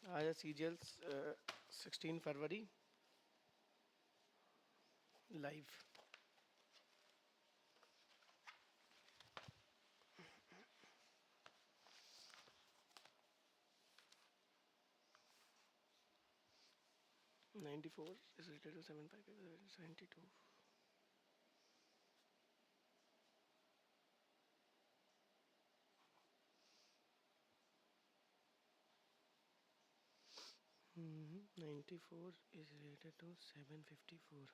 आज है सीजीएल 16 फरवरी live. Ninety four is related to 75 92। Mm-hmm. 94 is related to 754.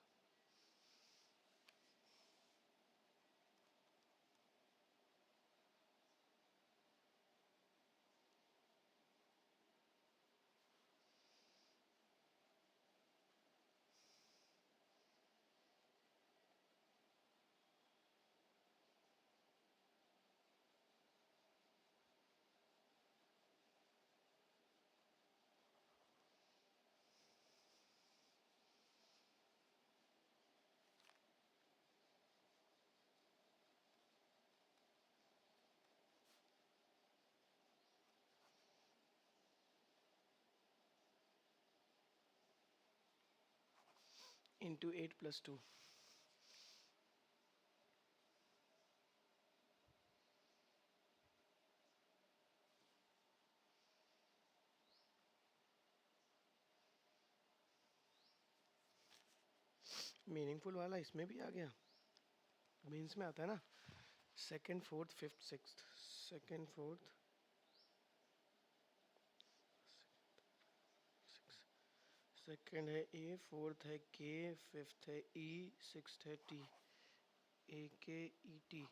Into 8 plus 2. Meaningful वाला इसमें भी आ गया। मीन्स में आता है ना, second fourth fifth sixth. Second fourth second है ए, फोर्थ है के, फिफ्थ है ई, सिक्स्थ है टी। ए के ई टी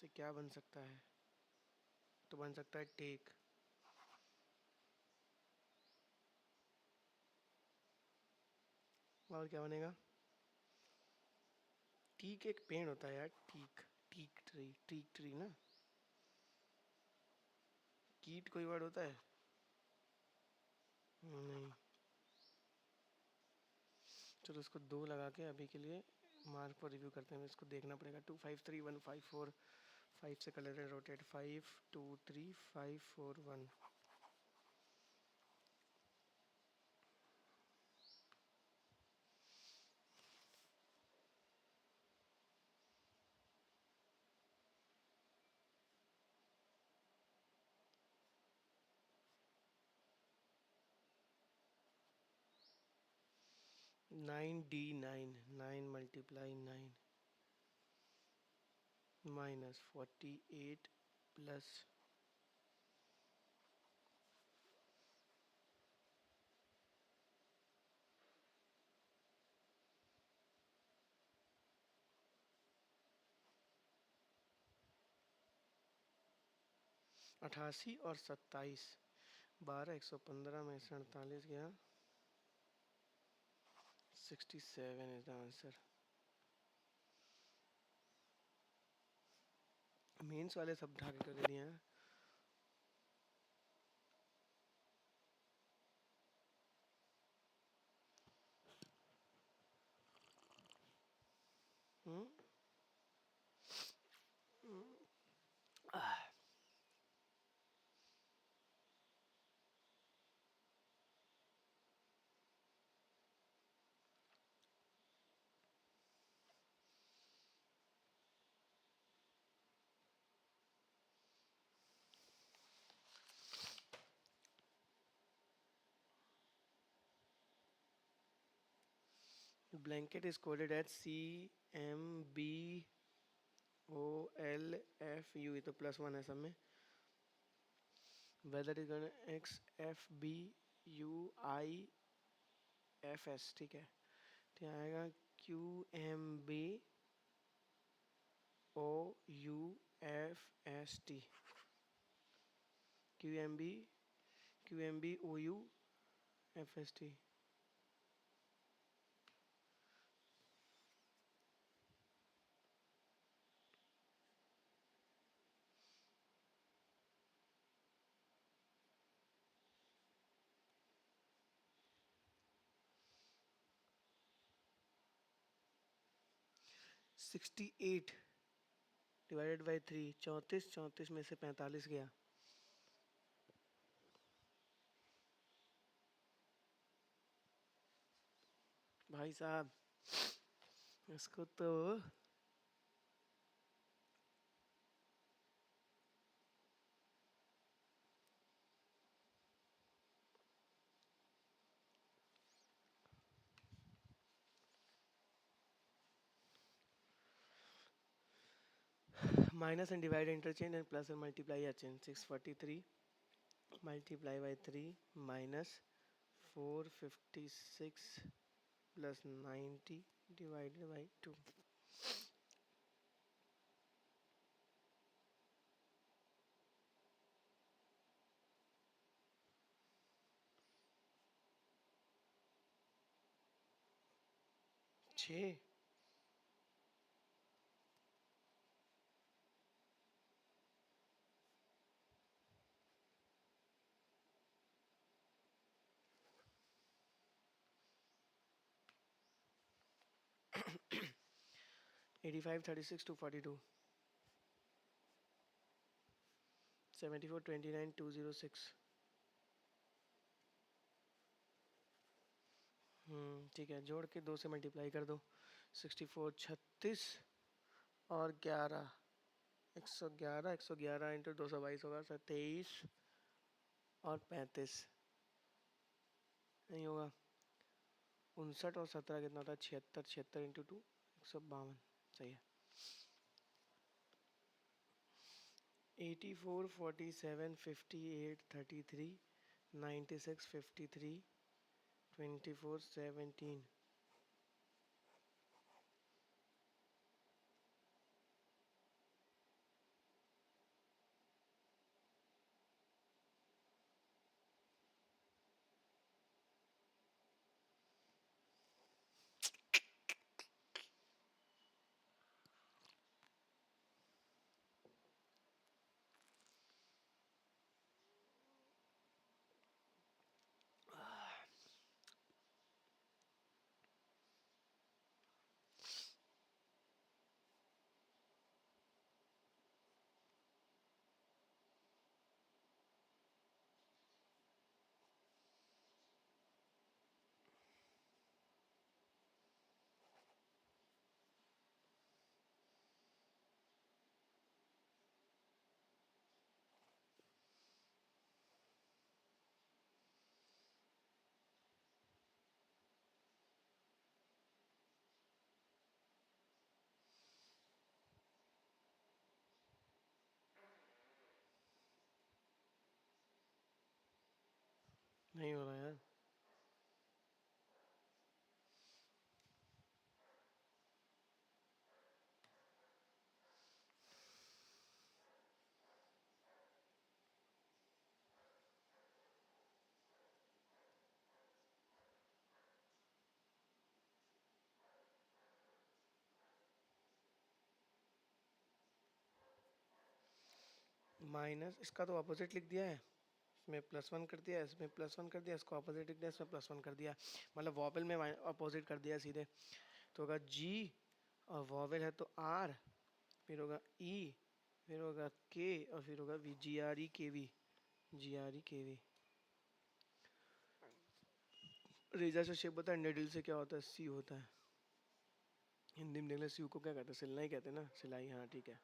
से क्या बन सकता है? तो बन सकता है टेक। और क्या बनेगा? टीक एक पेड़ होता है यार, टीक। टीक ट्री ना। कीट कोई वर्ड होता है? नहीं। चलो इसको 2 लगा के अभी के लिए मार्क पर रिव्यू करते हैं। इसको देखना पड़ेगा। 2 5 3 1 5 4। 5 से कलर है rotate. 5 2 3 5 4 1। 9D9। 9 multiply 9 minus 48 plus 88 और 27। 12 115 में से 48 गया। 67 इज द आंसर। मेंस वाले सब ढाके कर दे दिए हैं। हम्म। 'Blanket' is coded as CMBOLFU। ये तो +1 है सब में। Weather is XFBUIFS। ठीक है, तो यहाँ आएगा QMBOUFST। QMBOUFST। 68 divided by 3। 34। 34 में से 45 गया। भाई साहब इसको तो minus and divide interchange and plus and multiply exchange. 643 multiply by 3 minus 456 plus 90 divided by 2. 6 85 36 242 74 29 206. ठीक है, जोड़ के 2 से मल्टीप्लाई कर दो. 64 36 और 11 111 111 इंटू 222 होगा 23 और 35 नहीं होगा. 59 और 17 कितना होता है? 76 76 इंटू 2 152. सही है. 84 47 58 33 96 53 24 17. नहीं हो रहा यार. माइनस इसका तो अपोजिट लिख दिया है. इसमें +1 कर दिया, इसमें +1 कर दिया, इसको अपोजिट लिख दिया, इसमें +1 कर दिया. मतलब वॉवेल में अपोजिट कर दिया सीधे. तो होगा जी और वॉवेल है तो आर, फिर होगा ई, फिर होगा के और फिर होगा वी. जी आर ई के वी. जी आर ई के वी. रेजा से शेप होता है, नेडल से क्या होता है? सी होता है. हिंदी में देख ले, सी को क्या कहते हैं? सिलना ही कहते हैं ना, सिलाई. हाँ ठीक है.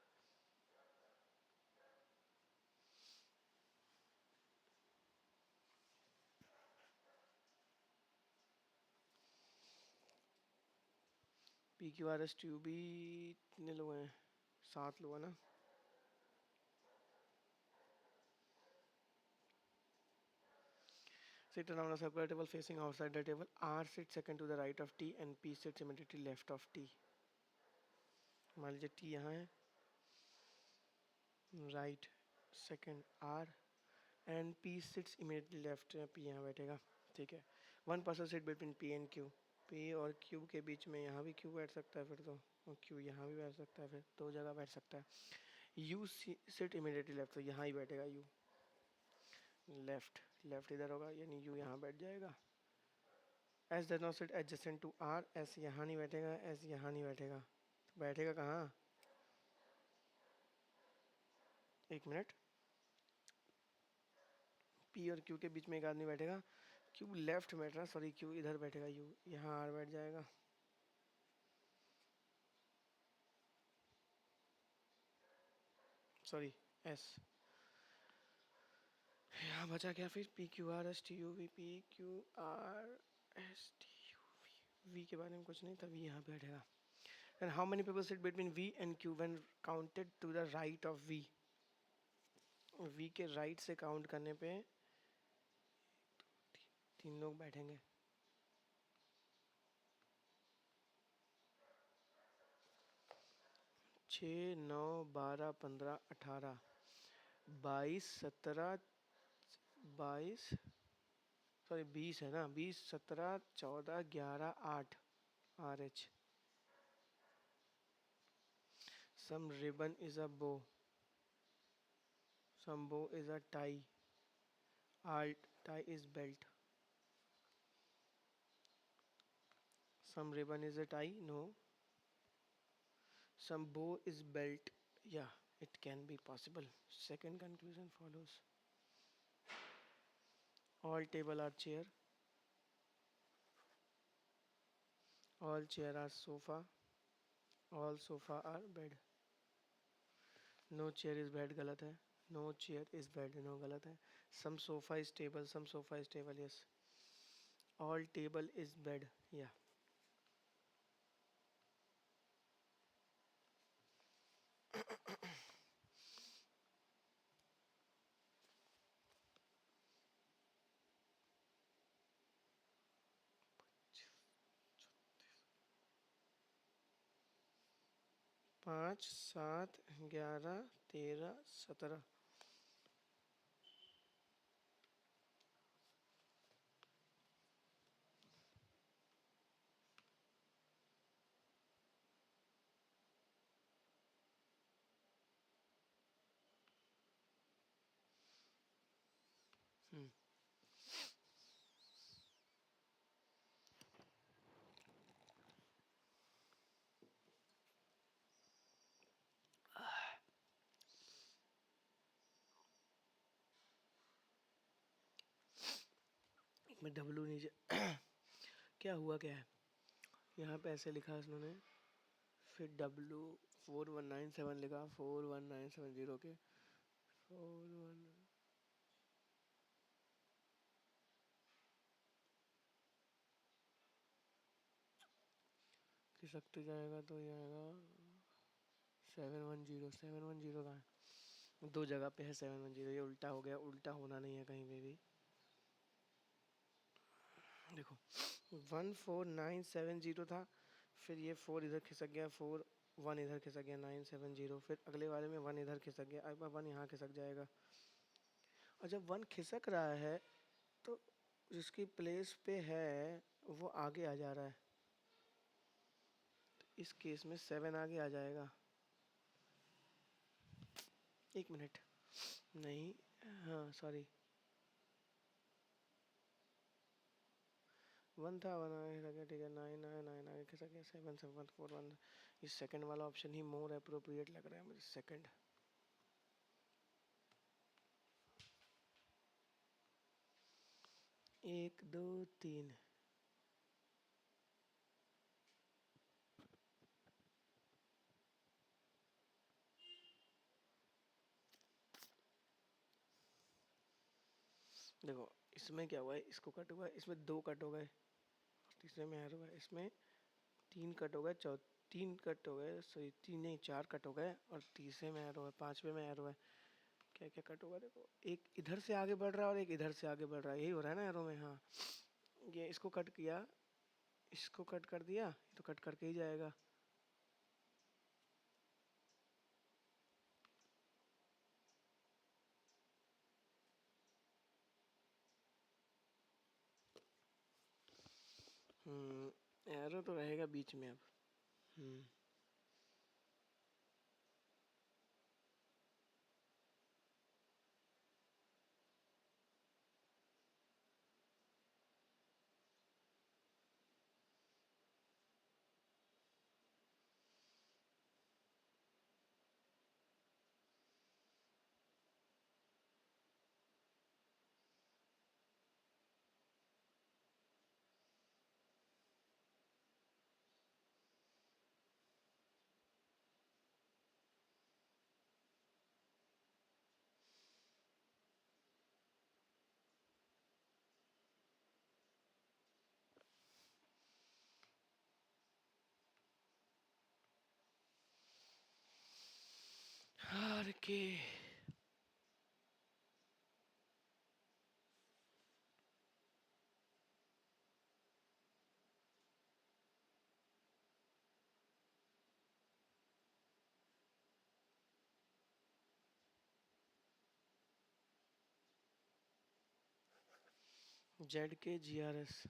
पी क्यू आर एस ट्यू भी कितने लोग हैं? 7 लोग हैं ना. Sit around a circular table facing outside the table. R sits second to the right of T and P sits immediately left of T. मान लीजिए T यहाँ है, right second R and P sits immediately left. P यहाँ बैठेगा. ठीक है. One person sit between P and Q. P और Q के बीच में यहाँ भी Q बैठ सकता है फिर तो, और Q यहाँ भी बैठ सकता है, फिर 2 जगह बैठ सकता है. U sit immediately left, तो यहाँ ही बैठेगा U. लेफ्ट इधर होगा, यानी U यहाँ बैठ जाएगा. S does not sit adjacent to R. S यहाँ नहीं बैठेगा, S यहाँ नहीं बैठेगा. तो बैठेगा कहाँ? एक मिनट. P और Q के बीच में एक आदमी बैठेगा. क्यू लेफ्ट बैठ रहा, सॉरी क्यू इधर बैठेगा, यू यहाँ आर बैठ जाएगा। सॉरी एस, यहाँ बचा क्या फिर, P Q R S T U V, P Q R S T U V के बारे में कुछ नहीं था, वी यहाँ बैठेगा। And how many people sit between V and Q when counted to the right of V, V के right से काउंट करने पे 3 लोग बैठेंगे। छः 9 12 15 18 22 17 22, सॉरी 20 है ना, 20 17 14 11 8 R H. Some ribbon is a bow, some bow is a tie, all tie is belt. Some ribbon is a tie, no, some bow is belt, yeah, it can be possible. Second conclusion follows. All table are chair, all chair are sofa, all sofa are bed. No chair is bed, गलत है, no chair is bed, no गलत है। some sofa is table, some sofa is table, yes, all table is bed, yeah। पाँच 7 11 13 17, मैं W नीचे क्या हुआ क्या है, यहाँ पे ऐसे लिखा है उन्होंने, फिर W4197 लिखा, 41970 के 41 खिसक तो जाएगा तो ये आएगा 710 का है, दो जगह पे है 710, ये उल्टा हो गया, उल्टा होना नहीं है कहीं पे भी। देखो 14970 था, फिर ये 4 इधर खिसक गया, 1 इधर खिसक गया 970, फिर अगले वाले में 1 इधर खिसक गया, अब 1 यहाँ खिसक जाएगा। और जब 1 खिसक रहा है तो जिसकी प्लेस पे है वो आगे आ जा रहा है, तो इस केस में 7 आगे आ जाएगा। एक मिनट, नहीं, हाँ सॉरी, 1 था, 1 आगे खिसक गया, ठीक है, 9 आया, 9 आगे खिसक गया, 7 7 4 1। इस सेकंड वाला ऑप्शन ही मोर अप्रोप्रिएट लग रहा है मुझे, सेकंड। 1 2 3, देखो इसमें क्या हुआ है, इसको कट हुआ है, इसमें 2 कट हो गए, तीसरे में एरो है, इसमें 3 कट हो गए, 3 कट हो गए, सॉरी 3 नहीं 4 कट हो गए, और तीसरे में एरो है, पांचवे में एरो है। क्या क्या कट होगा, देखो एक इधर से आगे बढ़ रहा है और एक इधर से आगे बढ़ रहा है, यही हो रहा है ना एरो में, हाँ। ये इसको कट किया, इसको कट कर दिया, तो कट करके ही जाएगा। एरो तो रहेगा बीच में अब। हम्म ओके ZK GRS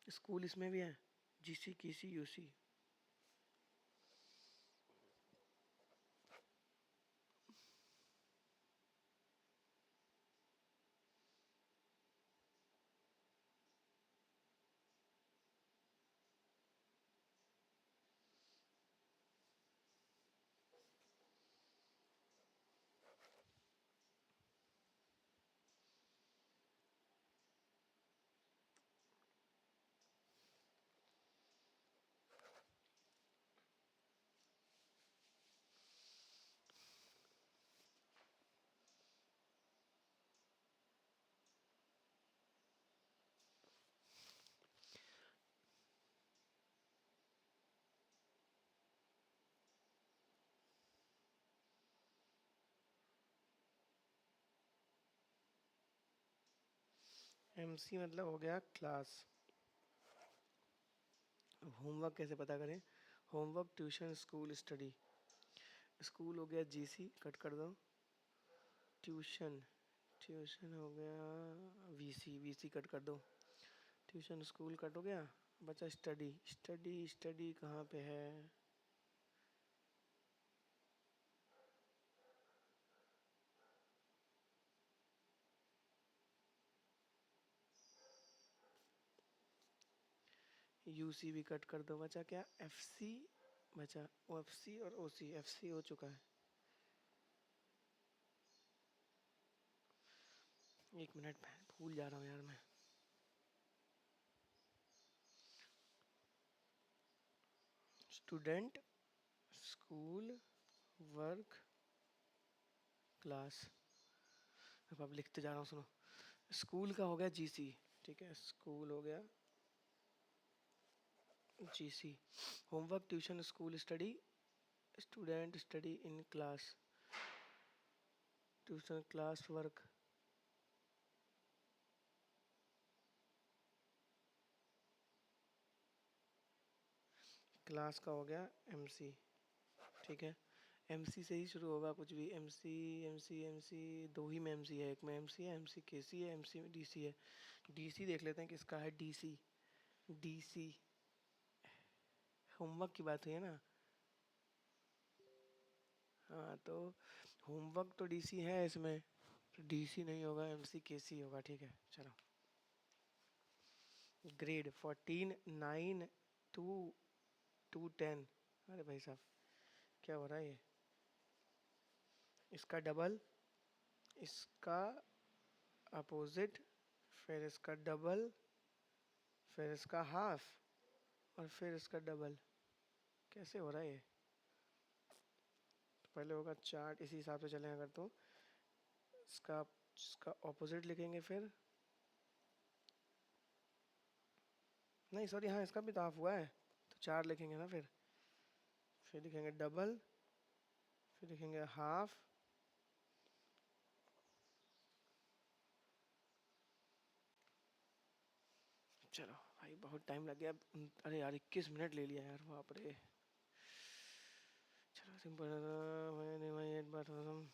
स्कूल इसमें भी है GC KC UC MC मतलब हो गया क्लास। होमवर्क कैसे पता करें? Homework tuition school study. School हो गया GC, कट कर दो। ट्यूशन ट्यूशन हो गया VC कट कर दो। ट्यूशन स्कूल कट हो गया, बचा स्टडी। स्टडी कहाँ पे है? UC भी कट कर दो, बचा क्या? FC बचा। OFC और OC। FC हो चुका है। 1 मिनट में भूल जा रहा हूँ यार मैं। Student school work class. अब लिखते जा रहा हूँ, सुनो। स्कूल का हो गया GC, ठीक है। स्कूल हो गया GC। Homework tuition school study. Student study in class. Tuition class work. Class का हो गया MC, ठीक है। MC से ही शुरू होगा कुछ भी। MC दो ही में MC है। एक में MC है, MC KC है, MC में DC है। DC देख लेते हैं किसका है। DC होमवर्क की बात हुई है ना। हाँ तो होमवर्क तो DC है इसमें, तो DC नहीं होगा, MC KC होगा, ठीक है। चलो ग्रेड 14 9 2 2 10। अरे भाई साहब क्या हो रहा है ये? इसका डबल, इसका अपोजिट, फिर इसका डबल, फिर इसका हाफ और फिर इसका डबल। कैसे हो रहा है ये? तो पहले होगा चार्ट, इसी हिसाब से चलेगा। अगर तो इसका इसका ऑपोजिट लिखेंगे, फिर नहीं सॉरी, हाँ इसका भी तो हाफ हुआ है, तो 4 लिखेंगे ना। फिर लिखेंगे डबल, फिर लिखेंगे हाफ। चलो भाई बहुत टाइम लग गया। अरे यार 21 मिनट ले लिया यार, बाप रे। सिंपल मैंने भाई एक बात बताऊं,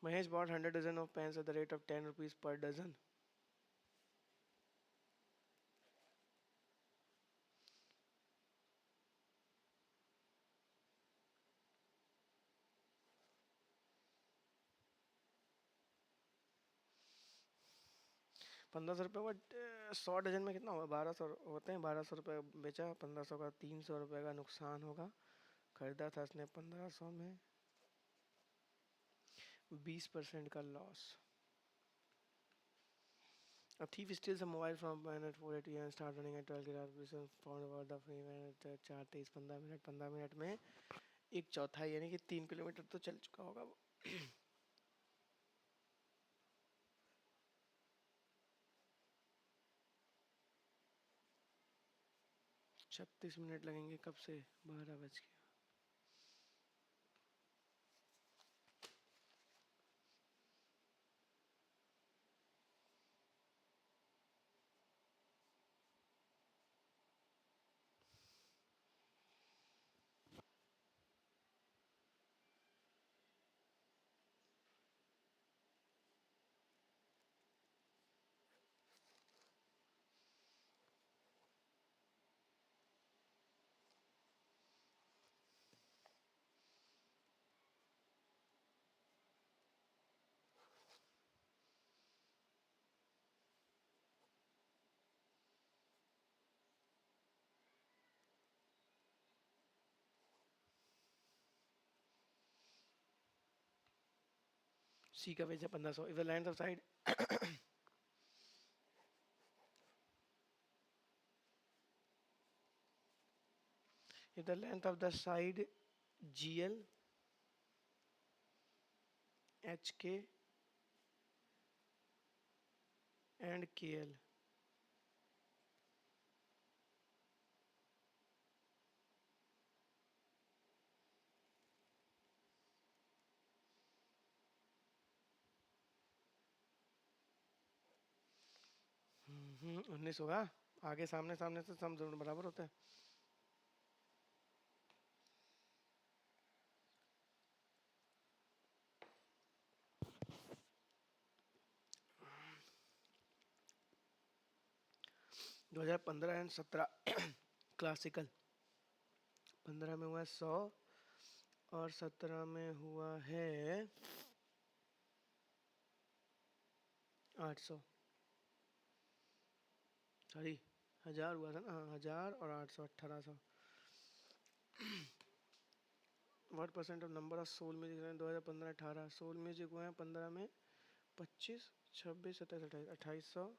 Mahesh bought 100 dozen of pens at the rate of 10 rupees per dozen. 1500 रुपये, बट 100 डजन में कितना होगा, 1200 होते हैं। 1200 रुपये बेचा, 1500 का 300 रुपये का नुकसान होगा। खरीदा था उसने 1500 में, 20% का loss. A thief steals a mobile from man at 4:80 and start running at 12 km. Police found about the free man at 4:23, 15 minute. 15 minute में एक चौथाई यानी कि 3 किलोमीटर तो चल चुका होगा वो। 36 मिनट लगेंगे कब से, 12 बज के। सी का भेजा 1500। If the length of side if the length of the side GL, HK and KL, हम्म, 19 होगा। आगे सामने सामने से सब दोनों बराबर होते हैं। दो 2015 एंड 17 क्लासिकल। 15 में हुआ है 100 और 17 में हुआ है 800, सॉरी 1000 हुआ था ना, हाँ 1000 और 800, 1800। What percent of number of soul music 2015 18 soul music हुए हैं 15 में 25, 26, 27, 28, 2800।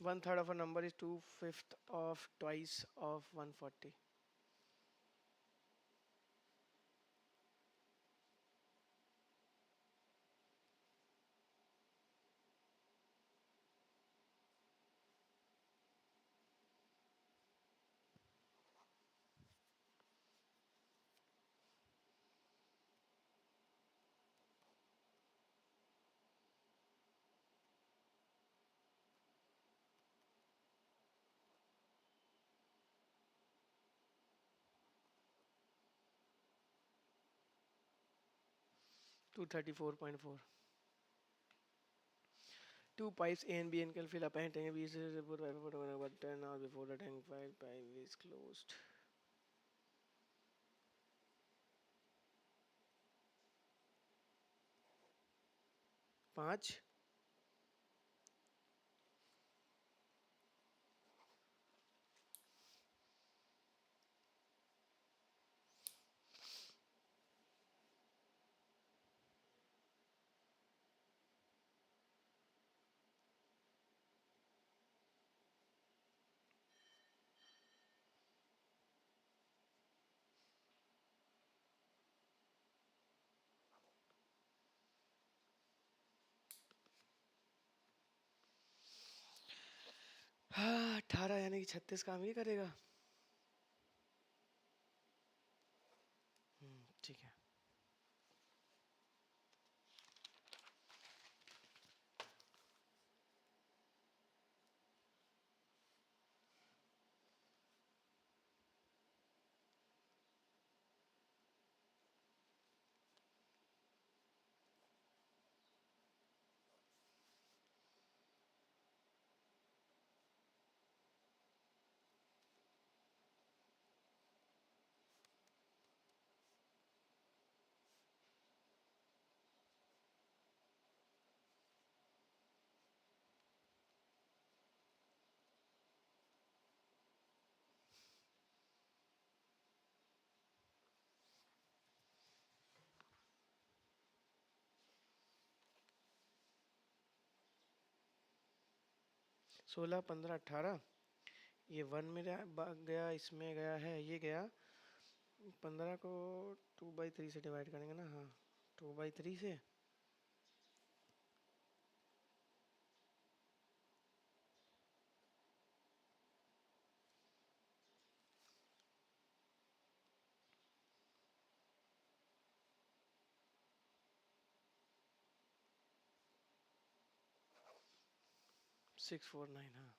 1/3 of a number is 2/5 of twice of 140. Two 34.4. Two pipes A and B and can fill up and tank B is put about 10 hours before the tank pipe is closed. पाँच 18 यानी कि 36 काम ये करेगा। ठीक है। सोलह, 15, 18, ये 1 में गया, इसमें गया है, ये गया। 15 को 2/3 से डिवाइड करेंगे ना, हाँ 2/3 से। सिक्स फोर नाइन, हाँ।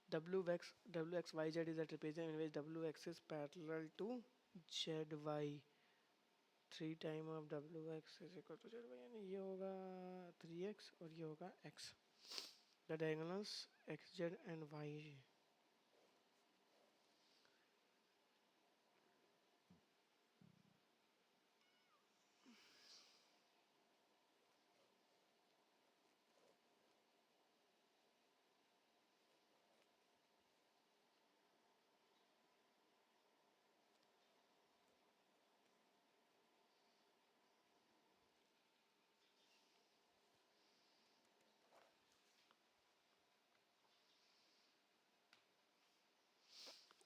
WXYZ is a trapezium in which WX is parallel to ZY। 3 time of WX is equal to ZY, यानी ये होगा 3x और ये होगा x। The diagonals XZ and Y।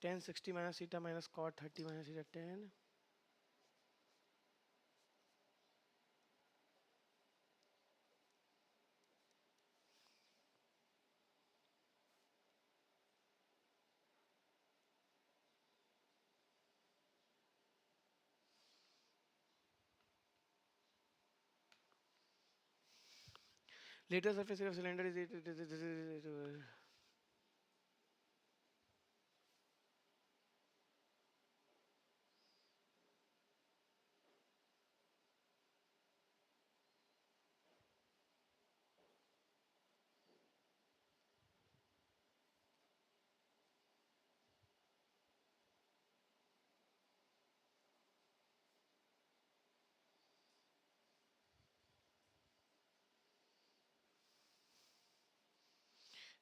tan 60 minus theta minus cot 30 minus theta 10। Later surface area of cylinder is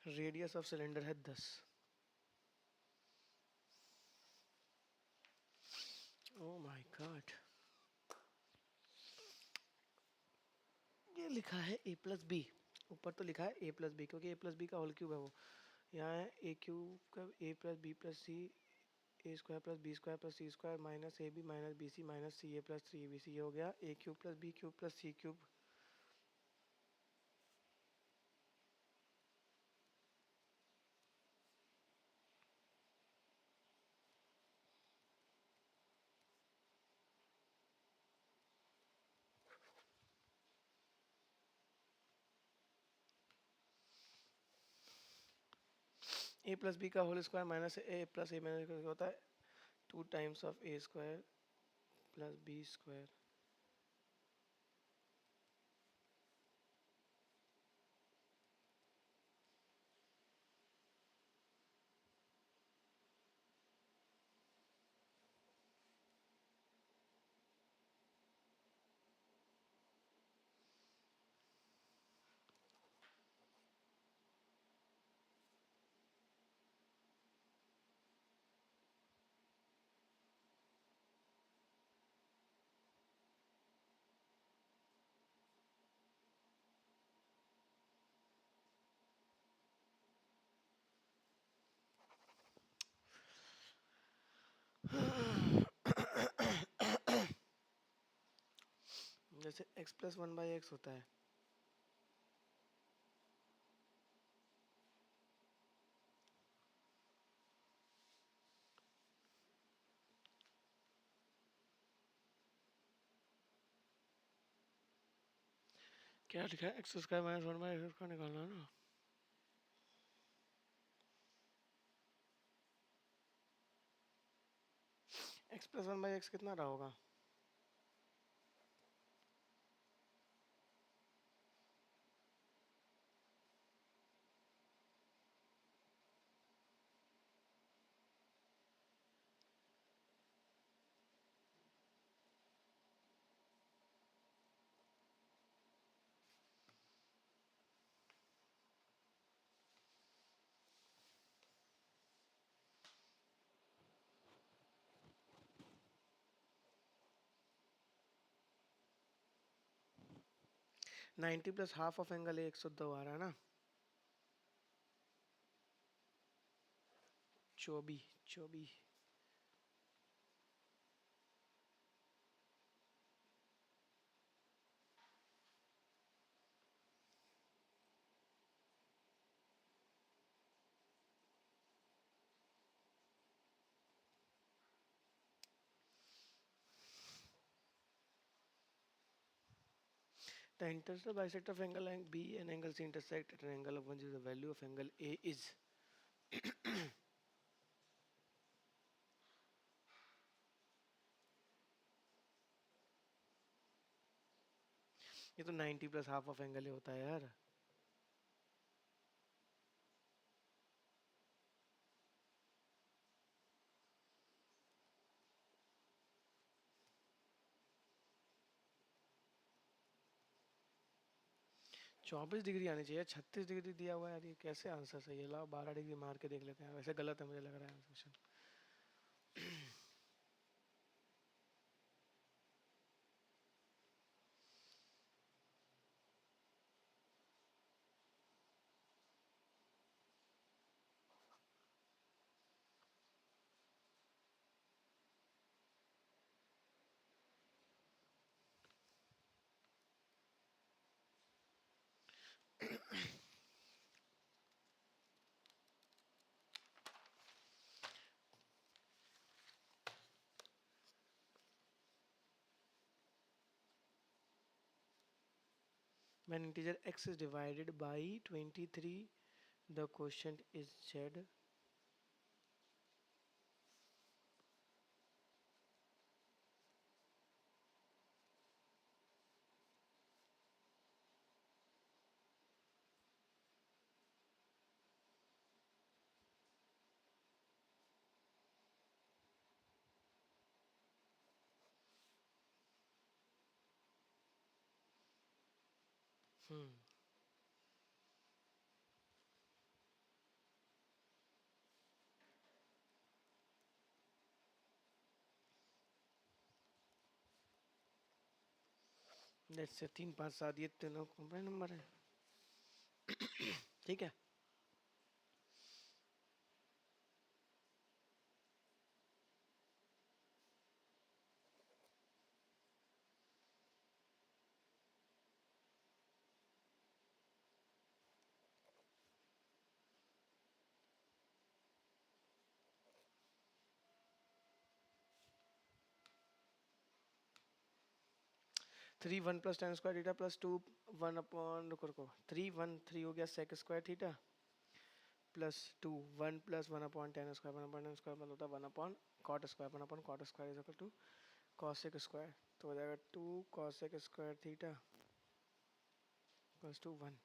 radius of cylinder है 10। Oh my God, ये लिखा है a प्लस बी, ऊपर तो लिखा है a प्लस बी क्योंकि a plus B का होल क्यूब है वो। यहाँ है a क्यूब का a plus B plus C A square plus B square plus C square minus A B minus B C minus C A plus 3 B C. ये हो गया a cube plus B cube plus C cube. A plus B का whole square minus A plus A minus होता है 2 times of A square plus B square. जैसे x plus 1/x होता है, क्या लिखा है, एक्स स्क्वायर माइनस 1/x का निकालना है ना। x प्लस 1/x कितना रहा होगा, ninety plus half of angle है 102 आ रहा है ना, 24। The intersection bisector of angle B and angle C intersect at an angle of 1, the value of angle A is ये तो 90 प्लस हाफ ऑफ एंगल ही होता है यार। चौबीस डिग्री आनी चाहिए, 36 डिग्री दिया हुआ है यार, ये कैसे आंसर सही है। लाओ 12 डिग्री मार के देख लेते हैं, वैसे गलत है मुझे लग रहा है question. 'When integer x is divided by 23, the quotient is z'. जैसे 3 5 7 ये तीनों कॉम्प्लेक्स नंबर है, ठीक है। Three one plus tan square theta plus two one upon, रुको रुको, 3 हो गया sec square theta plus 2 1 plus 1 upon tan square, 1/10 square मतलब होता है 1/cot square, 1/cot square is equal to cosec square. तो हो जाएगा 2 cosec square theta plus 2 1।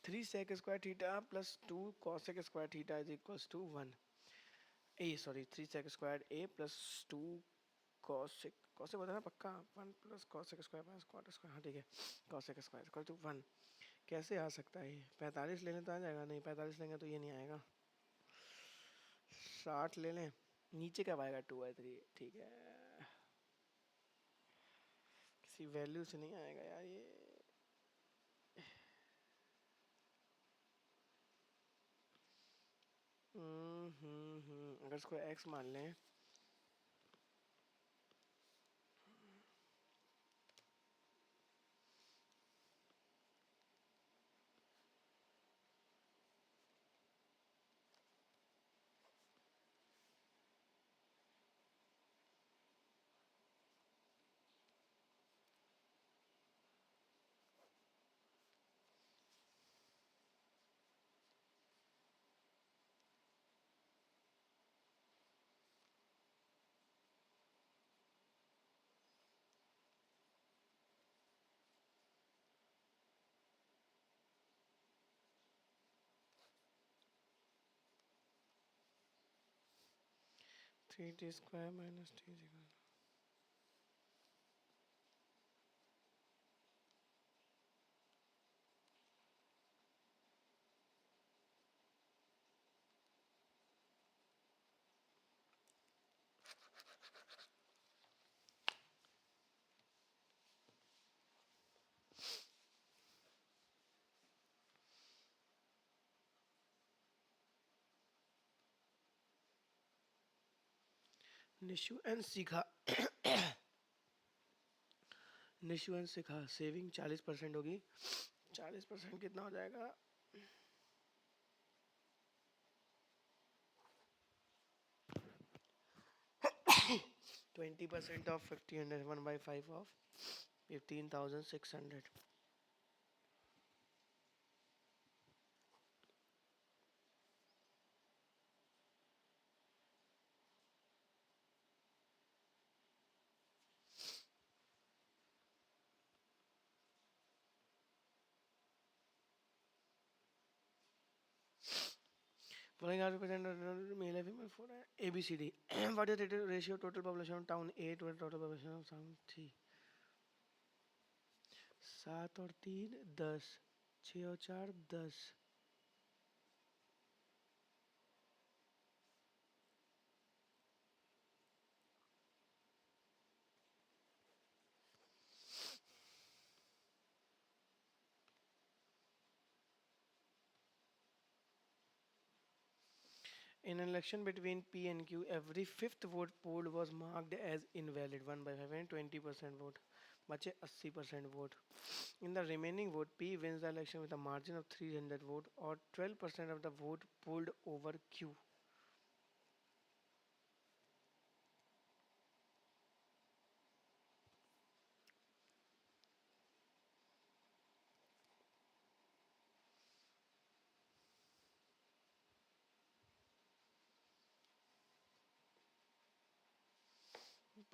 3 sec square theta plus 2 cosec square theta is equals to 1। Ah sorry 3 sec square A plus 2 cosec cosec बताना पक्का, 1 plus cosec square plus cot square, हाँ ठीक है, cosec square equal to 1। कैसे आ सकता है ये, 45 ले लें तो आ जाएगा, नहीं 45 लेंगे तो ये नहीं आएगा, 60 ले लें, नीचे कब आएगा 2/3, ठीक है। इसी वैल्यू से नहीं आएगा यार ये। अगर इसको x मान लें 3t square minus t is equal Nishu and सीखा। निशु एंड सीखा सेविंग 40% होगी। 40% कितना हो जाएगा? 20% of 1500 1/5 of 15,600। Following are represented male and female for ABCD. What is the ratio of total population of town A to total population of town C? 7 और 3 10, 6 और 4 10। In an election between P and Q, every fifth vote polled was marked as invalid 1/5 and 20% vote. बचे 80% vote. In the remaining vote, P wins the election with a margin of 300 vote or 12% of the vote polled over Q.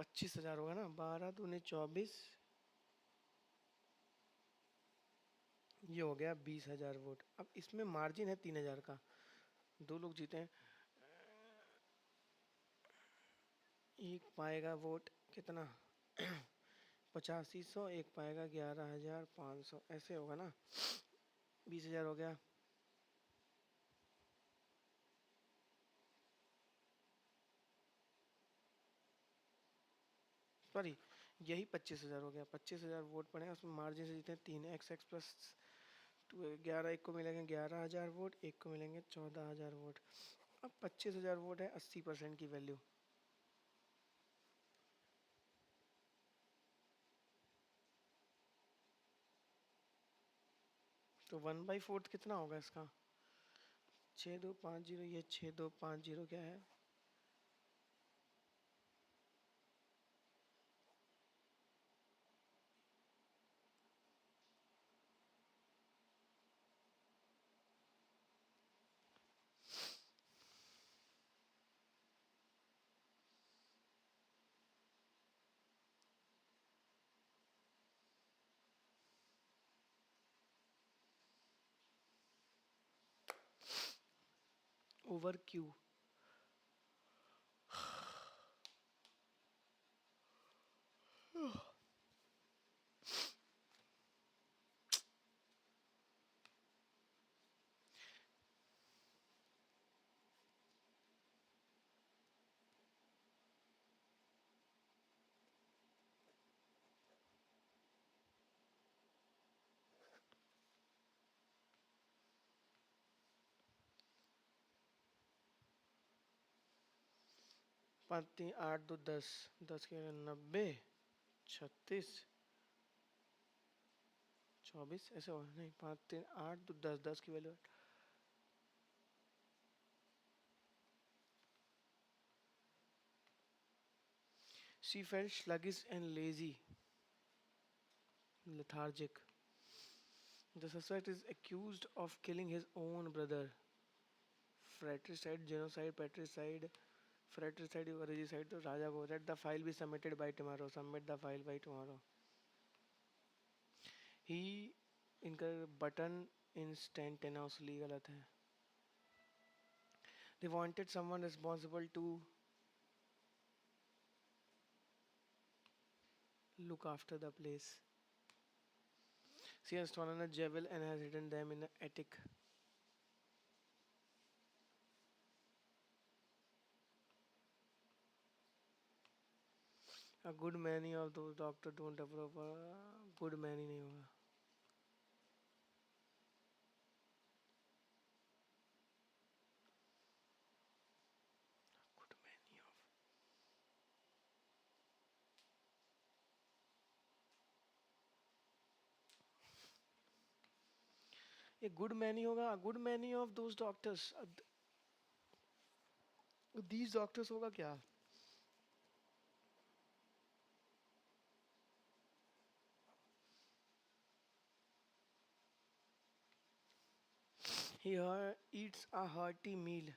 $25,000 होगा ना। 12 दूनी 24, ये हो गया 20,000 vote. अब इसमें margin है 3,000 का। दो लोग जीते हैं। एक पाएगा वोट कितना? 8500, एक पाएगा 11,500। ऐसे होगा ना। 20,000 हो गया। सॉरी, यही 25,000 हो गया। 25,000 वोट पड़े, उसमें मार्जिन से जीते हैं 3। x प्लस 11, एक को मिलेंगे 11,000 वोट, एक को मिलेंगे 14,000 वोट। अब 25,000 वोट है, 80% की वैल्यू। तो 1/4 कितना होगा इसका? 6250। ये 6250 क्या है? Over Q. पाँच तीन आठ दो दस, 10 के 90, 36, 24 ऐसे हो नहीं, पाँच तीन आठ दो दस, 10 की value. She felt sluggish and lazy, lethargic. The suspect is accused of killing his own brother. Fratricide, genocide, patricide, fratricide, regicide. तो राजा को let the file be submitted by tomorrow. Submit the file by tomorrow. He इनका button instantaneously गलत है. They wanted someone responsible to look after the place. She has stolen a jewel and has hidden them in an attic. A good many of those doctors don't approve. Good many नहीं होगा. Good many of. A good many होगा. A good many of those doctors. These doctors होगा क्या? He eats a hearty meal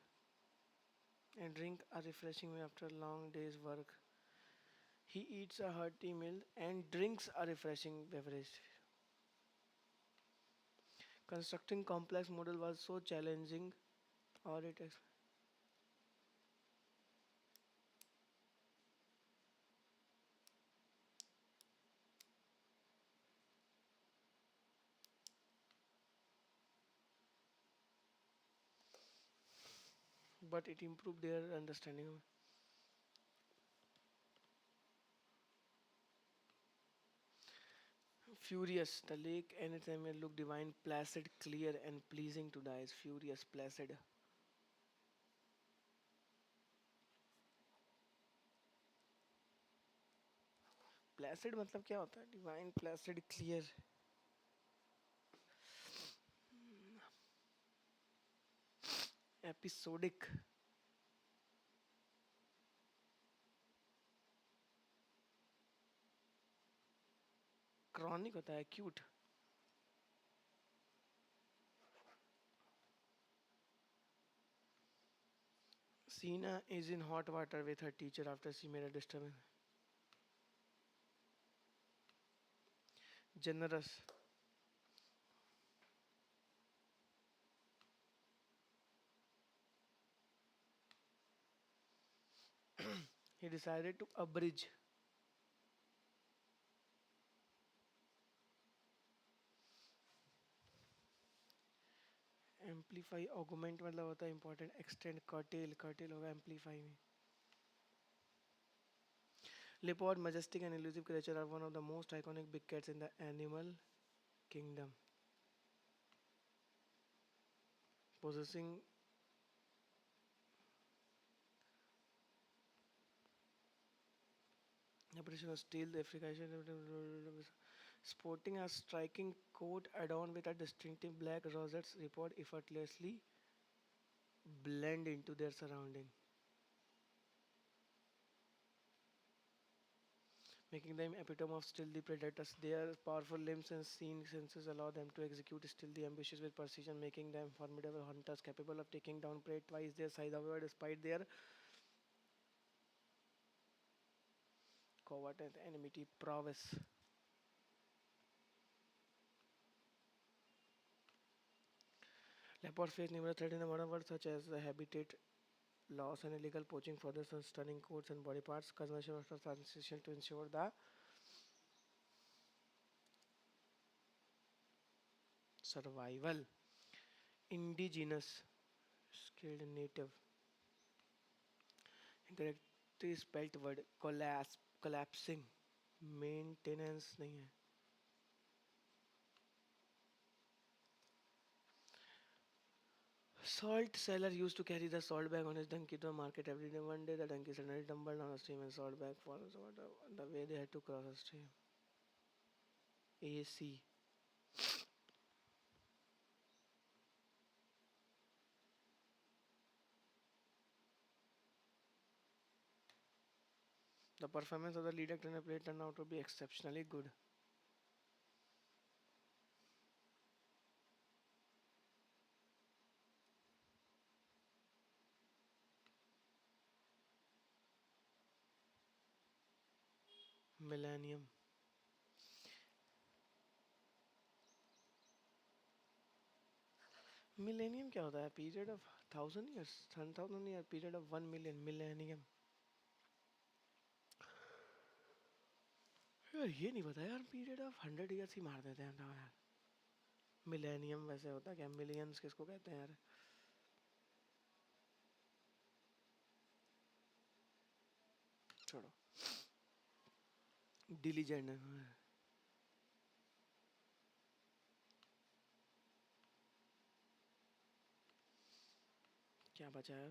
and drink a refreshing meal after a long day's work. He eats a hearty meal and drinks a refreshing beverage. Constructing complex model was so challenging, or it but it improved their understanding. Furious, the lake and its area looked divine, placid, clear, and pleasing to the eyes. Furious, placid. Placid मतलब क्या होता है? Divine, placid, clear. Episodic. Chronic होता है, acute. Sina is in hot water with her teacher after she made a disturbance. Generous. He decided to abridge. Amplify, augment मतलब होता है important. Extend, curtail, curtail होगा amplify में. Leopard, majestic and elusive creature, are one of the most iconic big cats in the animal kingdom. Possessing operation of steel, the African sporting a striking coat adorned with a distinctive black rosettes, report effortlessly blend into their surrounding, making them epitome of stealthy predators. Their powerful limbs and keen senses allow them to execute stealthy ambushes with precision, making them formidable hunters capable of taking down prey twice their size. However, despite their covert and enmity prowess, leopards face numerous threats in the modern world, such as the habitat loss and illegal poaching, further stunning coats and body parts. Conservation efforts are essential to ensure the survival. Indigenous, skilled native. Incorrectly spelled word collapsing. Maintenance नहीं है. Salt seller used to carry the salt bag on his donkey to the market every day. One day, the donkey suddenly tumbled down a stream and salt bag falls over the way they had to cross a stream. AC. The performance of the lead actor in the play turned out to be exceptionally good. Millennium. Millennium क्या होता है? Period of 1,000 years, 10,000 year, period of 1 million. Millennium. यार ये नहीं पता यार, period of 100 years ही मार देते हैं ना यार. मिलेनियम वैसे होता क्या? मिलियंस किसको कहते हैं यार? छोड़ो. डिलीजेंट. क्या बचा है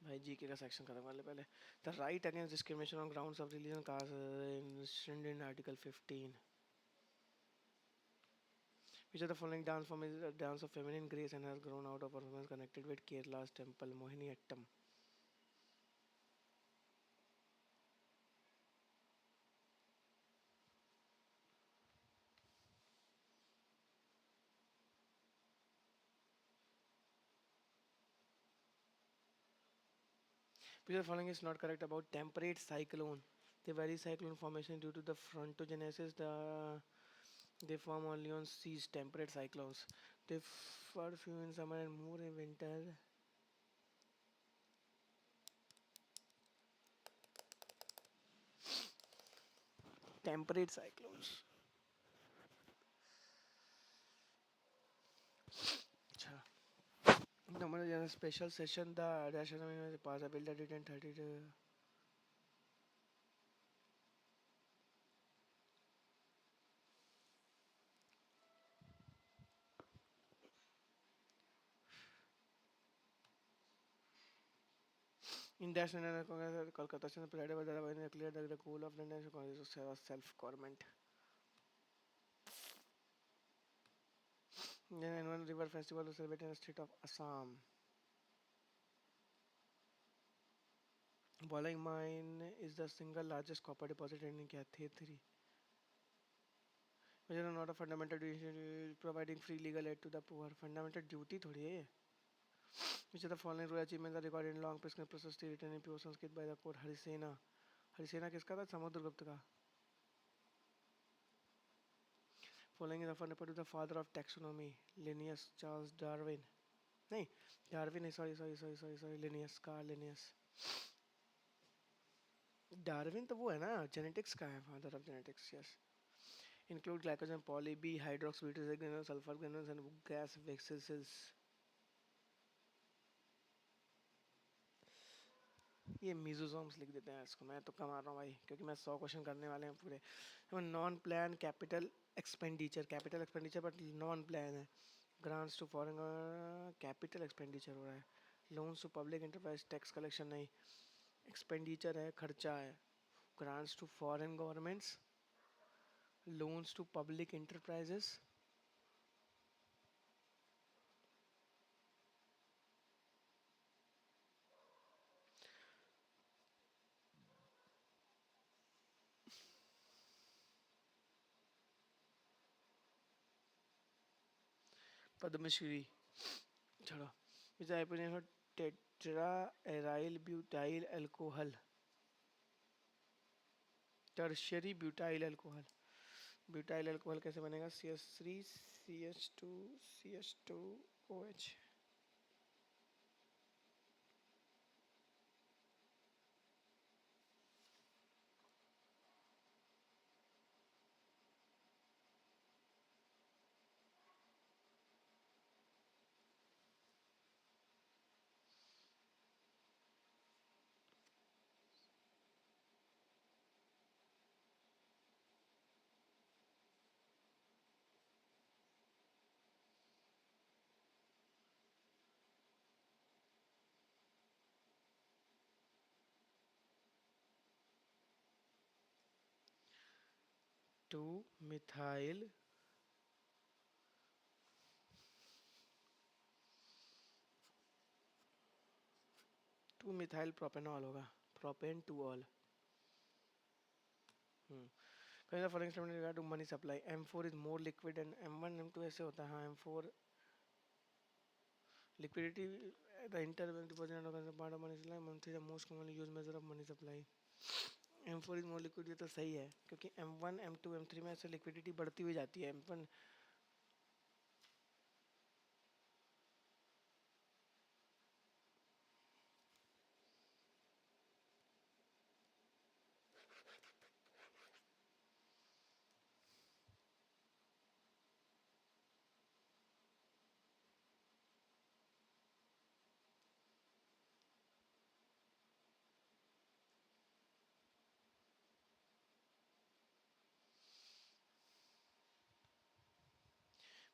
भाई? जीके का सेक्शन खत्म कर ले पहले. The right against discrimination on grounds of religion caste in article 15. Which of the following dance form is a dance of feminine grace and has grown out of performance connected with Kerala's temple Mohiniyattam? Which of the following is not correct about temperate cyclone? They vary cyclone formation due to the frontogenesis. They form only on seas. Temperate cyclones. They are few in summer and more in winter. Temperate cyclones. अच्छा. Number is a special session. The dash is pass a bill that it and 30. In that scenario, Kolkata is provided by the clear that the goal of London is self-government. Then annual river festival is celebrated in the state of Assam. Bolling mine is the single largest copper deposit in India. Three. Which is not a fundamental duty providing free legal aid to the poor. Fundamental duty थोड़ी है. Which of the following rule achievements are recorded in long prescription process written in pure Sanskrit by the court? Harisena. Harisena किसका था? समुद्रगुप्त का. Following is often referred to the father of taxonomy. Linnaeus. Charles Darwin. नहीं, Darwin है. Sorry. Linnaeus. Carl Linnaeus. Darwin तो वो है ना, genetics का है. Father of genetics. Yes. Include glycogen, poly B, hydroxybutyrate granules, sulfur granules, and gas vessels. ये मीजोसोम्स लिख देते हैं इसको. मैं तो कमा रहा हूँ भाई, क्योंकि मैं 100 क्वेश्चन करने वाले हैं पूरे. Non plan capital expenditure but non plan है. Grants to foreign capital expenditure हो रहा है. Loans to public enterprise tax collection नहीं, एक्सपेंडिचर है, खर्चा है. Grants to foreign governments, loans to public enterprises. Padmashri. छोड़ो. Which hypotenuse for tetra aryl butyl alcohol. Tertiary butyl alcohol. Butyl alcohol कैसे बनेगा? CH3 CH2 CH2OH. Two methyl propanol होगा, propane two ol. For example regard to money supply, M4 is more liquid and M1 M2 ऐसे होता है। हाँ, M4 liquidity the interval deposit and part of money supply, monthly the most commonly used measure of money supply। M4 is more liquid, ये तो सही है क्योंकि M1 M2 M3 में ऐसे लिक्विडिटी बढ़ती हुई जाती है। M1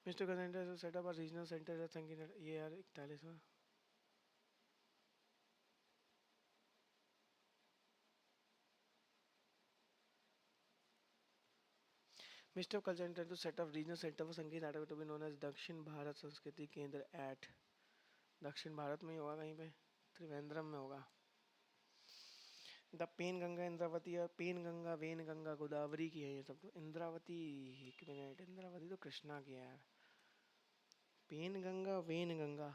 मिस्टर का सेंटर सेटअप और रीजनल सेंटर संगीत ये यार 41वां। मिस्टर कल centre to set up regional centre for Sangeet Natak to be known as दक्षिण भारत संस्कृति केंद्र एट, दक्षिण भारत में ही होगा कहीं पे, त्रिवेंद्रम में होगा। द पेन गंगा इंद्रावती और पेन गंगा वेन गंगा गोदावरी की है ये सब। तो इंद्रावती, एक मिनट, इंद्रावती तो कृष्णा की है यार। Penganga Wainganga,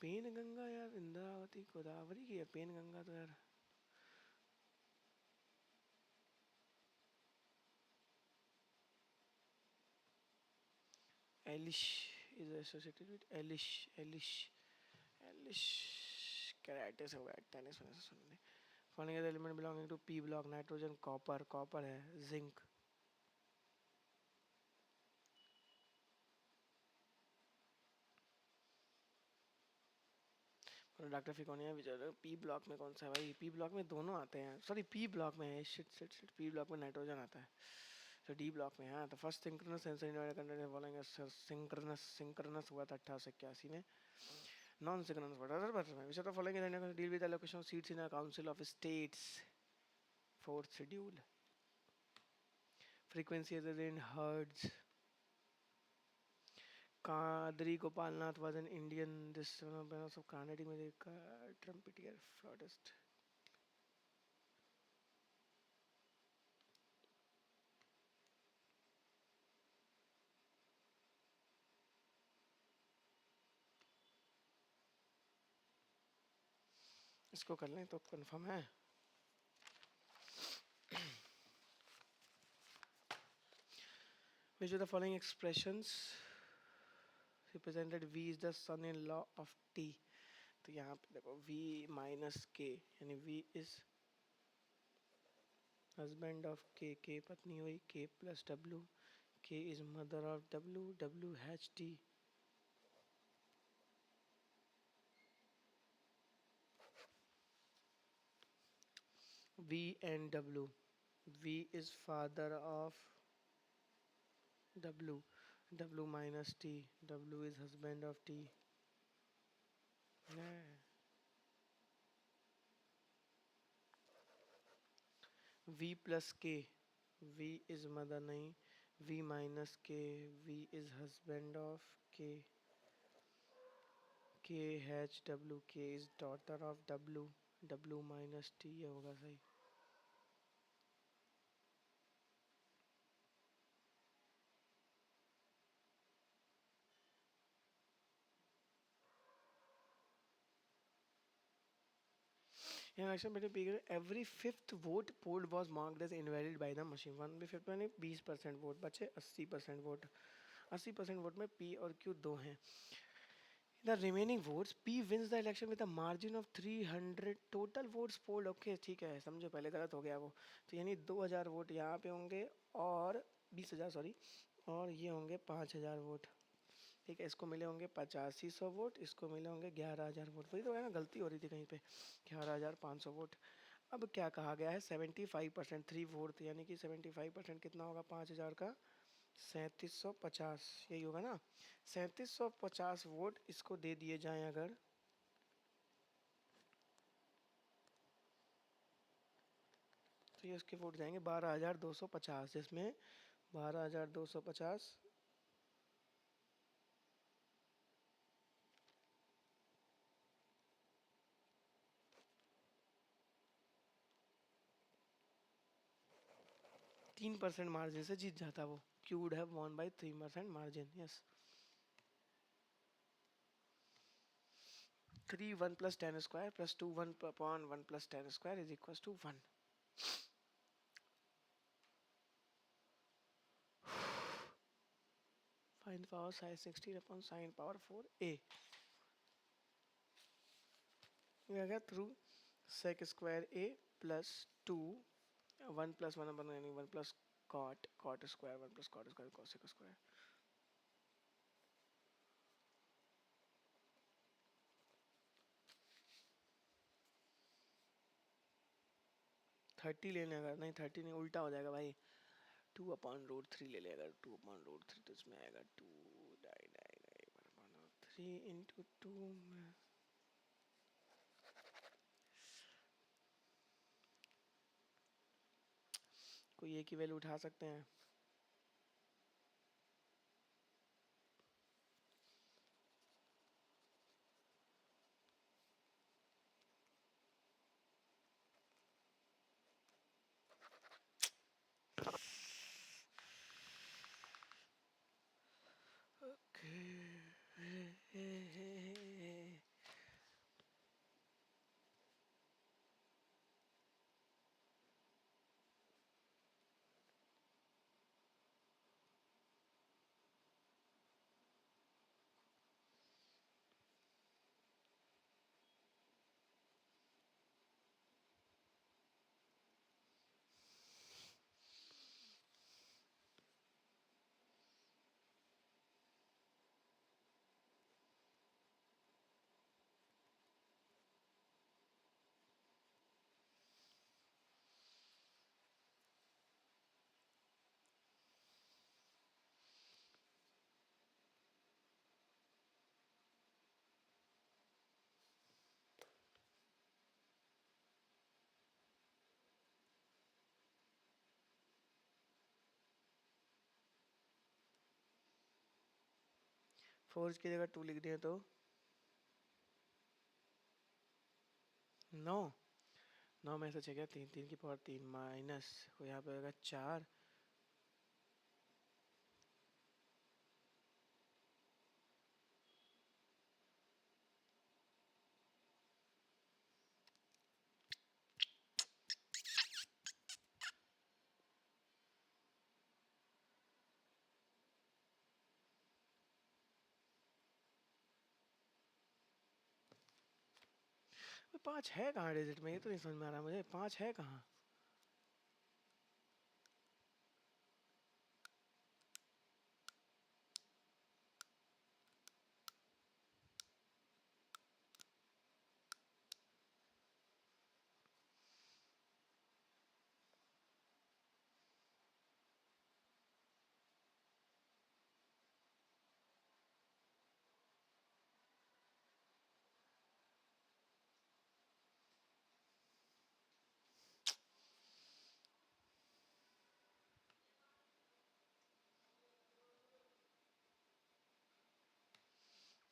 Penganga यार इंद्रावती गोदावरी की है। पेन गंगा तो यार एलिश इज एसोसिएटेड विद एलिश, एलिश एलिश कराटे से हुआ है, टेनिस में से सुनने। Following element belonging to P block, nitrogen, copper, copper है, जिंक। डॉक्टर फिकोनिया विचार पी ब्लॉक में कौन सा है भाई? पी ब्लॉक में दोनों आते हैं, सॉरी पी ब्लॉक में है, shit shit shit, P block में नाइट्रोजन आता है, तो डी ब्लॉक में। हाँ, तो first synchronous sensor conductor following synchronous हुआ था 1881 में। Non synchronous which of the following is deal with allocation of seats in a council of states, fourth schedule, frequency other than hertz। Kadri Gopalnath was an Indian, this one of Carnegie music trumpeter, flautist। इसको कर लें तो confirm है। Which of the following expressions represented V is the son-in-law of T? तो यहाँ पे देखो V minus K, यानी V is husband of K, K पत्नी हुई, K plus W, K is mother of W, W has T। V and W, V is father of W, W minus T, W is husband of T। V plus K, V is mother नहीं, V minus K, V is husband of K, K has W, K is daughter of W, W minus T ये होगा सही। In election between P, every fifth vote polled was marked as invalid by the machine। 1/5 में 20% vote बचे, 80% vote, 80% vote में P और Q दो हैं। The remaining votes, P wins the election with a margin of 300 total votes polled। Okay ठीक है, समझो पहले गलत हो गया वो, तो यानी 2000 वोट यहाँ पे होंगे और 20,000 सॉरी, और ये होंगे 5000 वोट। ठीक है, इसको मिले होंगे 8500 वोट, इसको मिले होंगे 11000 वोट। वही तो है ना, गलती हो रही थी कहीं पे, 11500 वोट। अब क्या कहा गया है, 75% 3/4, यानी कि 75% कितना होगा 5000 का, 3750, यही होगा ना। 3750 वोट इसको दे दिए जाएं अगर, तो ये उसके वोट जाएंगे 12,250, जिसमें 12,250 3% मार्जिन से जीत जाता वो. You would have won by 3% margin. Yes. 3 1 plus 10 square plus 2 1 upon 1 plus 10 square is equals to 1. Find the power size 16 upon sine power 4a. We get through sec square a plus 2 1 plus 1 upon 1 plus cot square 1 plus cot square cosec square. 30 ले लेगा. नहीं 30 नहीं, उल्टा हो जाएगा भाई. 2 upon root 3 ले लेगा. 2 अपॉन रूट 3 तो इसमें आएगा 2 3 इंटू 2 में कोई एक ही वैल्यू उठा सकते हैं. फोर्स की जगह 2 लिख दिया तो 9. 9 में से चाहिए 3 3 की पावर 3 माइनस यहाँ पे होगा 4. पाँच है कहाँ डिजिट में, ये तो नहीं समझ में आ रहा मुझे. 5 है कहाँ.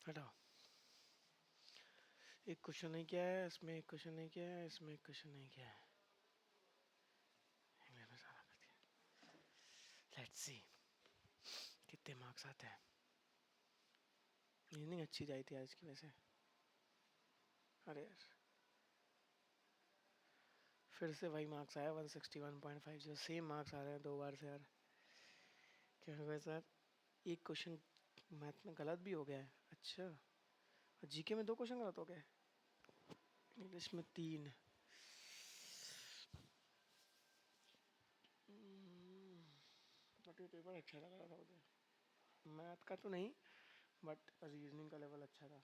हटाओ. एक क्वेश्चन नहीं किया है इसमें, एक क्वेश्चन नहीं किया है इसमें, एक क्वेश्चन नहीं किया है. लेट्स सी कितने मार्क्स आते हैं. रीजनिंग अच्छी जाई थी आज की वैसे. अरे यार फिर से वही मार्क्स आया 161.50. सेम मार्क्स आ रहे हैं 2 बार से यार. क्या हो गया सर. एक क्वेश्चन मैथ में गलत भी हो गया है. अच्छा. जीके में 2 क्वेश्चन गलत हो गए. इंग्लिश में 3. बट ये पेपर अच्छा लग रहा था मुझे. मैथ का तो नहीं बट रीजनिंग का लेवल अच्छा था.